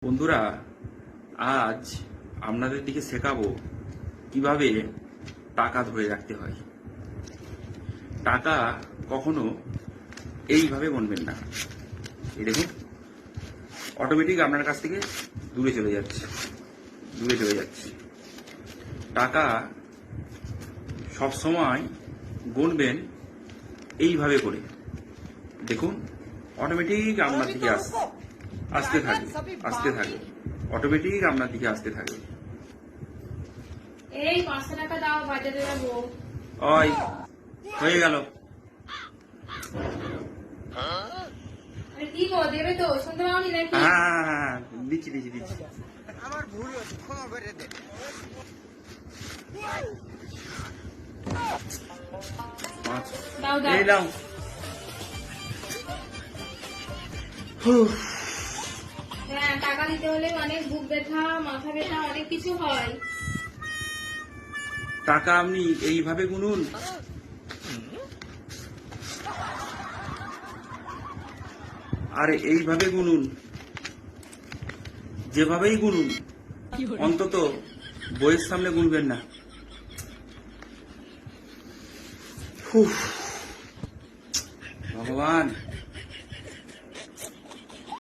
বন্ধুরা, আজ আপনাদের দিকে শেখাবো কিভাবে টাকা ধরে রাখতে হয়। টাকা কখনো এইভাবে গুনবেন না। এই দেখুন, অটোমেটিক আপনার কাছ থেকে দূরে চলে যাচ্ছে। টাকা সব সময় গুনবেন এইভাবে করে। দেখুন, অটোমেটিক আপনার দিকে আসতে থাকে অটোমেটিক আপনার দিকে আসতে থাকে। এই 500 টাকা দাও, বাজারে যাবো। ওই হয়ে গেল। আরে কি গো, দেবে তো? শুনতে পাওনি নাকি? হ্যাঁ, দিচ্ছি। আমার ভুল হয়েছে, ক্ষমা করে দে। দাও এই নাও। হ্যাঁ, টাকা দিতে হলে অনেক বুক ব্যথা, মাথা ব্যথা, অনেক কিছু হয়। টাকা আপনি এইভাবে গুনুন। আরে এইভাবে গুনুন, যেভাবেই গুনুন, অন্তত বইয়ের সামনে গুনবেন না। ভগবান।